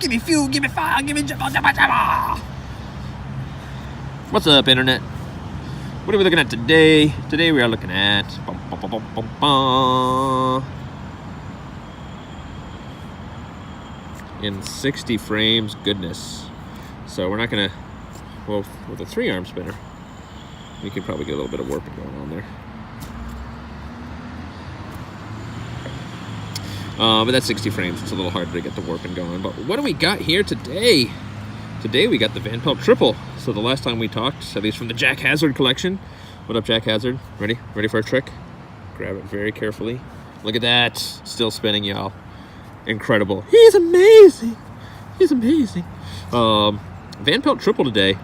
Give me fuel, give me fire, give me jabba, jabba, jabba. What's up, Internet? What are we looking at today? Today we are looking at... in 60 frames, goodness. So we're not gonna... Well, with a 3-arm spinner, we can probably get a little bit of warping going on there. But that's 60 frames. It's a little harder to get the warping going. But what do we got here today? Today we got the VanPelt Triple. So the last time we talked, at least from the Jack Hazard collection. What up, Jack Hazard? Ready? Ready for a trick? Grab it very carefully. Look at that. Still spinning, y'all. Incredible. He's amazing. He's amazing. VanPelt Triple today.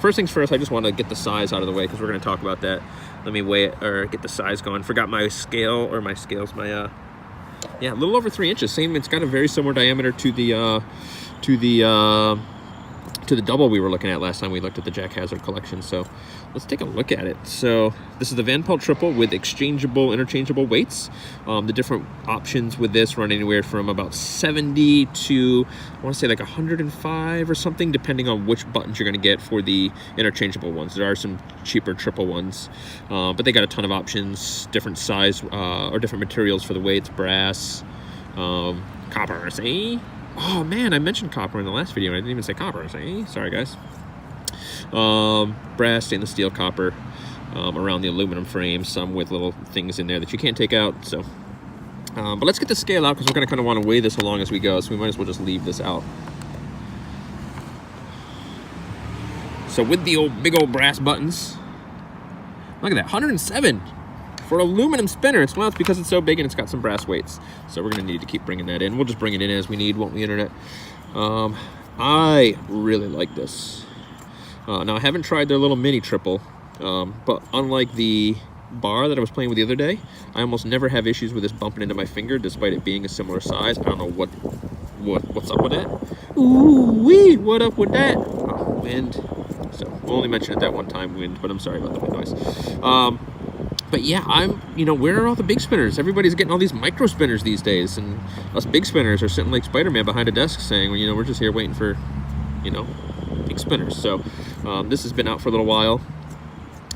First things first, I just want to get the size out of the way because we're going to talk about that. Let me weigh it, or get the size going. Forgot my scale, or my scales, my... Yeah, a little over 3 inches. Same. It's got a very similar diameter to the double we were looking at last time we looked at the Jack Hazard collection. So let's take a look at it. So this is the VanPelt Triple with interchangeable weights. The different options with this run anywhere from about 70 to, I want to say like 105 or something, depending on which buttons you're going to get for the interchangeable ones. There are some cheaper triple ones, but they got a ton of options, different size or different materials for the weights, brass, copper, see? Oh man, I mentioned copper in the last video and I didn't even say copper. Sorry guys. Brass, stainless steel, copper around the aluminum frame, some with little things in there that you can't take out. So, but let's get the scale out because we're going to kind of want to weigh this along as we go. So we might as well just leave this out. So with the big old brass buttons, look at that, 107. For an aluminum spinner. Well, it's because it's so big and it's got some brass weights. So we're going to need to keep bringing that in. We'll just bring it in as we need, won't we, Internet? I really like this. Now, I haven't tried their little mini triple, but unlike the bar that I was playing with the other day, I almost never have issues with this bumping into my finger, despite it being a similar size. I don't know what's up with that. Ooh-wee, what up with that? Oh, wind. So we'll only mention it that one time, wind, but I'm sorry about the wind noise. But yeah, where are all the big spinners? Everybody's getting all these micro spinners these days, and us big spinners are sitting like Spider-Man behind a desk saying, well, we're just here waiting for, big spinners. So this has been out for a little while.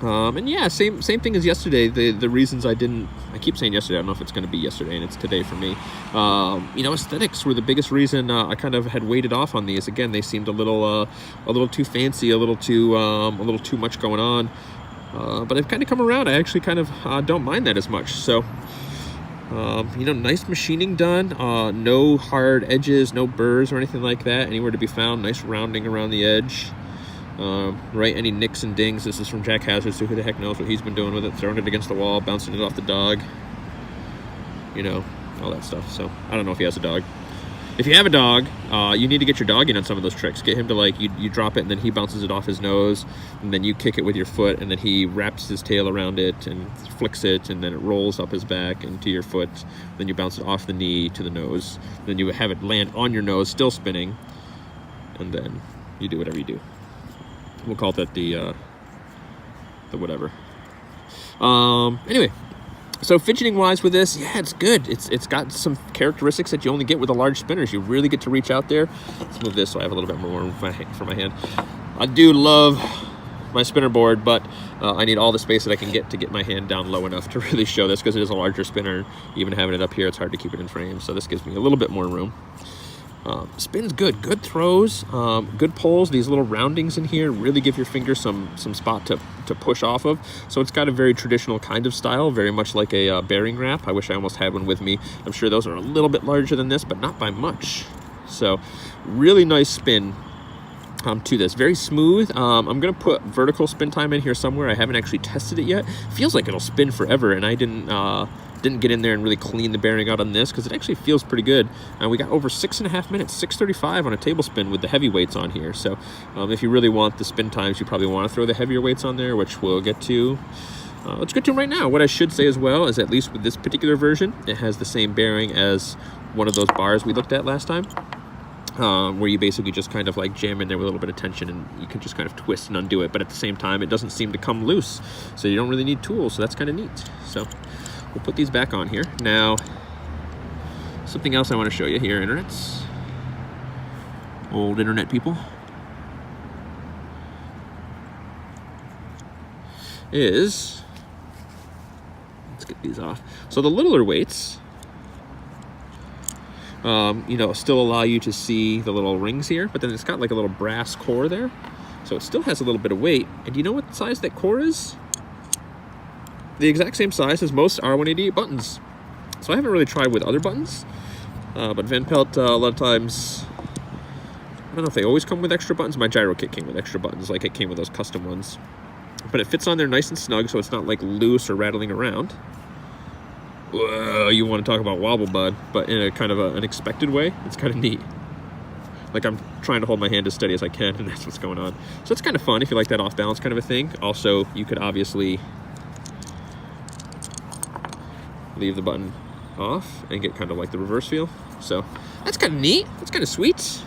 And yeah, same thing as yesterday. The reasons I keep saying yesterday, I don't know if it's going to be yesterday, and it's today for me. Aesthetics were the biggest reason I kind of had waited off on these. Again, they seemed a little too fancy, a little too much going on. But I've kind of come around. I actually kind of don't mind that as much. So, nice machining done. No hard edges, no burrs or anything like that. Anywhere to be found. Nice rounding around the edge. Right, any nicks and dings. This is from Jack Hazard, so who the heck knows what he's been doing with it. Throwing it against the wall, bouncing it off the dog. All that stuff. So, I don't know if he has a dog. If you have a dog, you need to get your dog in on some of those tricks. Get him to, you drop it and then he bounces it off his nose, and then you kick it with your foot, and then he wraps his tail around it and flicks it, and then it rolls up his back into your foot. Then you bounce it off the knee to the nose. Then you have it land on your nose, still spinning, and then you do whatever you do. We'll call that the whatever. Anyway. So fidgeting wise with this, yeah, it's good. It's got some characteristics that you only get with the large spinners. You really get to reach out there. Let's move this so I have a little bit more room for my hand. I do love my spinner board, but I need all the space that I can get to get my hand down low enough to really show this, because it is a larger spinner. Even having it up here, it's hard to keep it in frame. So this gives me a little bit more room. Spins good throws, good pulls. These little roundings in here really give your finger some spot to push off of. So it's got a very traditional kind of style, very much like a bearing wrap. I wish I almost had one with me. I'm sure those are a little bit larger than this, but not by much. So really nice spin to this. Very smooth. I'm gonna put vertical spin time in here somewhere. I haven't actually tested it yet. Feels like it'll spin forever, and I didn't get in there and really clean the bearing out on this, because it actually feels pretty good. And we got over 6.5 minutes, 6:35 on a table spin with the heavy weights on here. So if you really want the spin times, you probably want to throw the heavier weights on there, which we'll get to. Let's get to them right now. What I should say as well is, at least with this particular version, it has the same bearing as one of those bars we looked at last time. Where you basically just kind of jam in there with a little bit of tension, and you can just kind of twist and undo it, but at the same time it doesn't seem to come loose, so you don't really need tools. So that's kind of neat. So we'll put these back on here. Now, something else I want to show you here, Internets. old internet people, is, let's get these off. So the littler weights, you know, still allow you to see the little rings here, but then it's got like a little brass core there. So it still has a little bit of weight. And do you know what size that core is? The exact same size as most R188 buttons. So I haven't really tried with other buttons, but VanPelt, a lot of times, I don't know if they always come with extra buttons. My gyro kit came with extra buttons, like it came with those custom ones. But it fits on there nice and snug, so it's not like loose or rattling around. Whoa, you want to talk about wobble, bud, but in a kind of an unexpected way. It's kind of neat. Like I'm trying to hold my hand as steady as I can, and that's what's going on. So it's kind of fun if you like that off balance kind of a thing. Also, you could obviously leave the button off and get kind of like the reverse feel. So that's kind of neat. That's kind of sweet.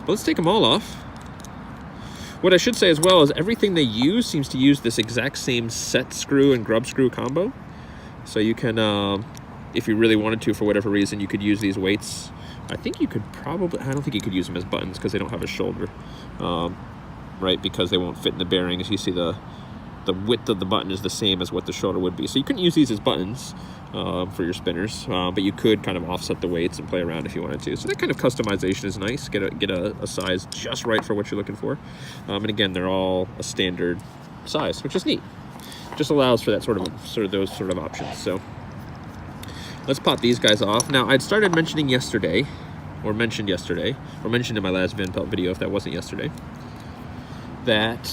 But let's take them all off. What I should say as well is everything they use seems to use this exact same set screw and grub screw combo. So you can, if you really wanted to, for whatever reason, you could use these weights. I think you could probably, I don't think you could use them as buttons because they don't have a shoulder, right? Because they won't fit in the bearings. You see the width of the button is the same as what the shoulder would be. So you couldn't use these as buttons for your spinners, but you could kind of offset the weights and play around if you wanted to. So that kind of customization is nice. Get a size just right for what you're looking for. And again, they're all a standard size, which is neat. Just allows for that those sort of options. So let's pop these guys off. Now I'd started mentioning yesterday, or mentioned in my last VanPelt video, if that wasn't yesterday, that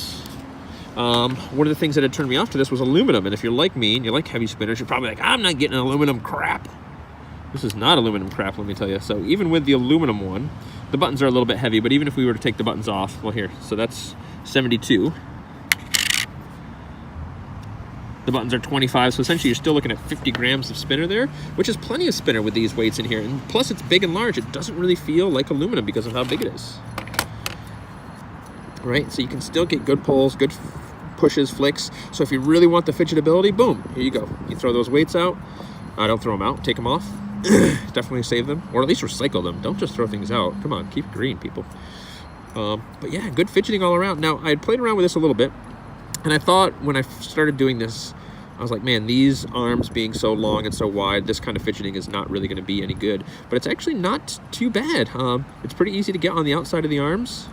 one of the things that had turned me off to this was aluminum. And if you're like me and you like heavy spinners, you're probably like, I'm not getting aluminum crap. This is not aluminum crap, let me tell you. So even with the aluminum one, the buttons are a little bit heavy, but even if we were to take the buttons off, well here, so that's 72. The buttons are 25, so essentially you're still looking at 50 grams of spinner there, which is plenty of spinner with these weights in here. And plus it's big and large. It doesn't really feel like aluminum because of how big it is. Right, so you can still get good pulls, good pushes, flicks. So if you really want the fidgetability, boom, here you go. You throw those weights out. Don't throw them out, take them off. Definitely save them, or at least recycle them. Don't just throw things out. Come on, keep it green, people. But yeah, good fidgeting all around. Now, I had played around with this a little bit, and I thought when I started doing this, I was like, man, these arms being so long and so wide, this kind of fidgeting is not really going to be any good. But it's actually not too bad. It's pretty easy to get on the outside of the arms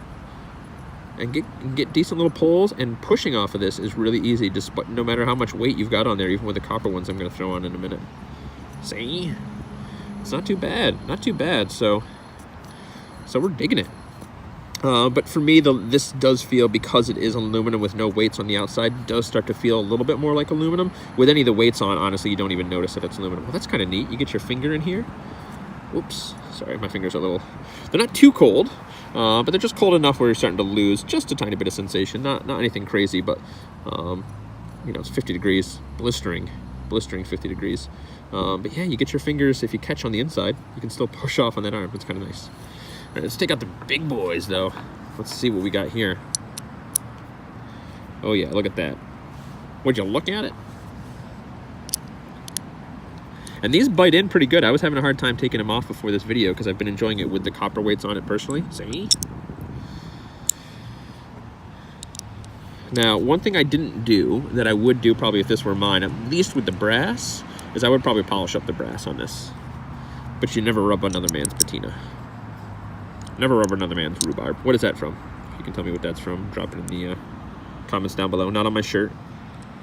and get decent little pulls, and pushing off of this is really easy, just no matter how much weight you've got on there, even with the copper ones I'm going to throw on in a minute. See? It's not too bad. Not too bad. So we're digging it. But for me, this does feel, because it is aluminum with no weights on the outside, does start to feel a little bit more like aluminum. With any of the weights on, honestly, you don't even notice that it's aluminum. Well, that's kind of neat. You get your finger in here. Oops. Sorry, my fingers are a little... They're not too cold, but they're just cold enough where you're starting to lose just a tiny bit of sensation. Not anything crazy, but, you know, it's 50 degrees, blistering 50 degrees. But yeah, you get your fingers, if you catch on the inside, you can still push off on that arm. It's kind of nice. All right, let's take out the big boys, though. Let's see what we got here. Oh, yeah, look at that. Would you look at it? And these bite in pretty good. I was having a hard time taking them off before this video because I've been enjoying it with the copper weights on it personally. See? Now, one thing I didn't do that I would do probably if this were mine, at least with the brass, is I would probably polish up the brass on this. But you never rub another man's patina. Never rub another man's rhubarb. What is that from? If you can tell me what that's from, drop it in the comments down below. Not on my shirt.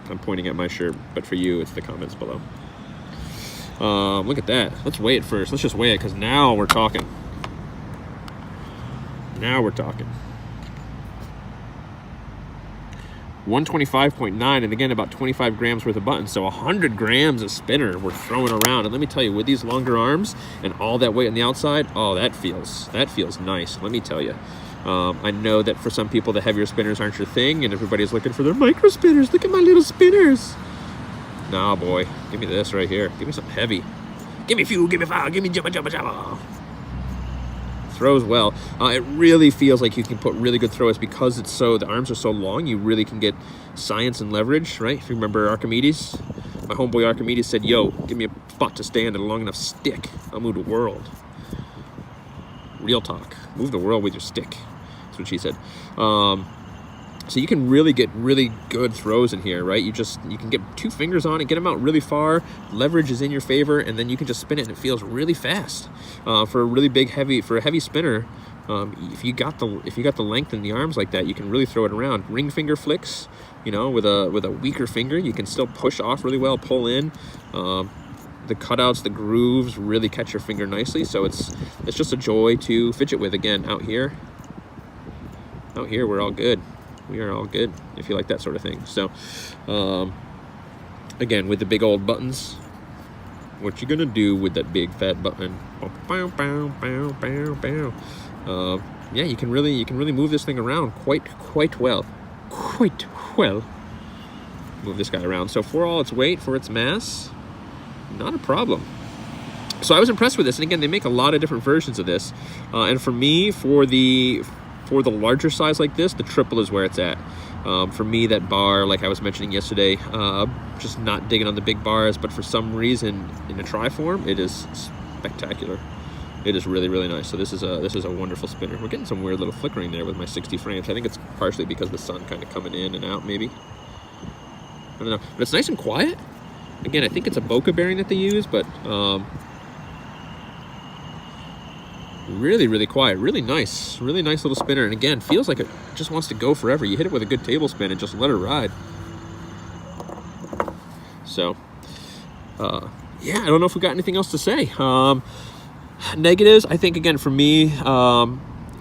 I'm pointing at my shirt, but for you, it's the comments below. Look at that. Let's weigh it first. Let's just weigh it, because now we're talking. Now we're talking. 125.9, and again, about 25 grams worth of buttons. So 100 grams of spinner we're throwing around. And let me tell you, with these longer arms and all that weight on the outside, oh, that feels nice. Let me tell you. I know that for some people, the heavier spinners aren't your thing, and everybody's looking for their micro spinners. Look at my little spinners. Nah, boy. Give me this right here. Give me something heavy. Give me fuel, give me fire, give me jabba, jabba, jabba. Throws well. It really feels like you can put really good throws because it's so, the arms are so long, you really can get science and leverage, right? If you remember Archimedes, my homeboy Archimedes said, yo, give me a spot to stand and a long enough stick. I'll move the world. Real talk. move the world with your stick. That's what she said. So you can really get really good throws in here, right? You can get 2 fingers on it, get them out really far. Leverage is in your favor, and then you can just spin it, and it feels really fast. For a really big, heavy spinner, if you got the length in the arms like that, you can really throw it around. Ring finger flicks, you know, with a weaker finger, you can still push off really well, pull in. The cutouts, the grooves really catch your finger nicely. So it's just a joy to fidget with. Again, out here, we're all good. We are all good if you like that sort of thing. So, again, with the big old buttons, what you gonna do with that big fat button? Yeah, you can really move this thing around quite well. Move this guy around. So for all its weight, for its mass, not a problem. So I was impressed with this, and again, they make a lot of different versions of this. And for me, for the larger size like this, the triple is where it's at. For me, that bar, like I was mentioning yesterday, just not digging on the big bars, but for some reason in a tri-form, it is spectacular. It is really, really nice. So this is a wonderful spinner. We're getting some weird little flickering there with my 60 frames. I think it's partially because the sun kind of coming in and out, maybe. I don't know, but it's nice and quiet. Again, I think it's a bokeh bearing that they use, but really, really quiet, really nice little spinner. And again, feels like it just wants to go forever. You hit it with a good table spin and just let it ride. So, yeah, I don't know if we got anything else to say. Negatives, I think, again, for me,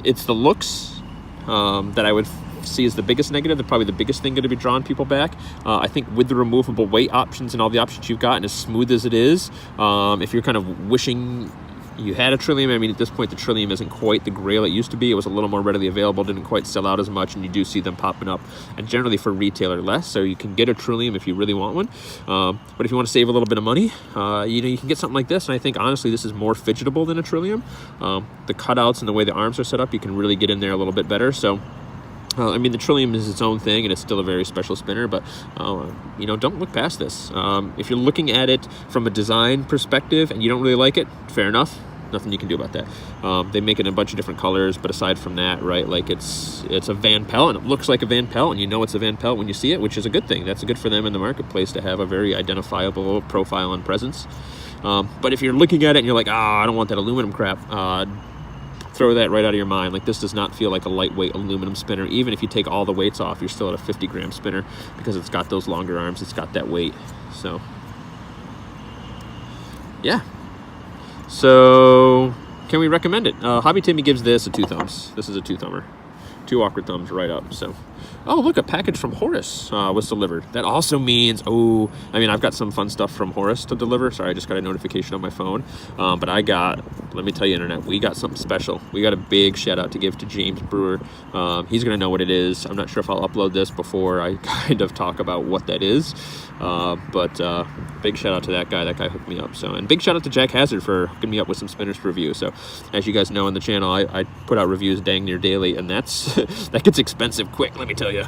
it's the looks that I would see as the biggest negative. Probably the biggest thing going to be drawing people back. I think with the removable weight options and all the options you've got, and as smooth as it is, if you're kind of wishing you had a Trillium, I mean, at this point, the Trillium isn't quite the grail it used to be. It was a little more readily available, didn't quite sell out as much, and you do see them popping up, and generally for retailer less, so you can get a Trillium if you really want one. But if you want to save a little bit of money, you can get something like this, and I think, honestly, this is more fidgetable than a Trillium. The cutouts and the way the arms are set up, you can really get in there a little bit better, so... I mean, the Trillium is its own thing, and it's still a very special spinner, but, don't look past this. If you're looking at it from a design perspective and you don't really like it, fair enough. Nothing you can do about that. They make it in a bunch of different colors, but aside from that, right, like it's a VanPelt, and it looks like a VanPelt, and you know it's a VanPelt when you see it, which is a good thing. That's good for them in the marketplace to have a very identifiable profile and presence. But if you're looking at it and you're like, I don't want that aluminum crap, throw that right out of your mind. Like, this does not feel like a lightweight aluminum spinner. Even if you take all the weights off, you're still at a 50-gram spinner because it's got those longer arms, it's got that weight. So yeah, so can we recommend it? Hobby Timmy gives this a 2 thumbs. This is a 2-thumber. 2 awkward thumbs right up. So, oh, look, a package from Horace was delivered. That also means, I've got some fun stuff from Horace to deliver. Sorry, I just got a notification on my phone. But let me tell you, Internet, we got something special. We got a big shout out to give to James Brewer. He's going to know what it is. I'm not sure if I'll upload this before I kind of talk about what that is. But big shout out to that guy. That guy hooked me up. So, and big shout out to Jack Hazard for hooking me up with some spinners to review. So, as you guys know on the channel, I put out reviews dang near daily, and that gets expensive quick, let me tell you.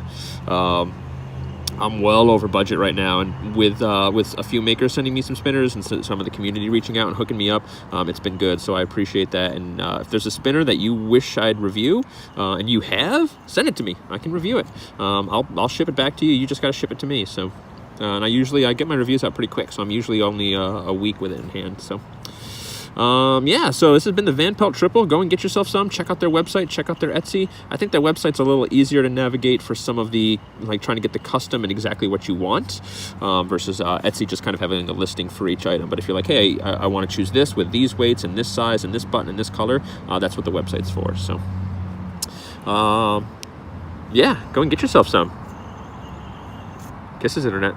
I'm well over budget right now, and with a few makers sending me some spinners and some of the community reaching out and hooking me up, it's been good, so I appreciate that. And if there's a spinner that you wish I'd review, and you have, send it to me. I can review it. I'll ship it back to you. You just got to ship it to me. So, and I get my reviews out pretty quick, so I'm usually only a week with it in hand. So. Yeah, so this has been the VanPelt Triple. Go and get yourself some. Check out their website. Check out their Etsy. I think their website's a little easier to navigate for some of the, like, trying to get the custom and exactly what you want, versus Etsy just kind of having a listing for each item. But if you're like, hey, I want to choose this with these weights and this size and this button and this color, that's what the website's for. So, yeah, go and get yourself some. Kisses, Internet.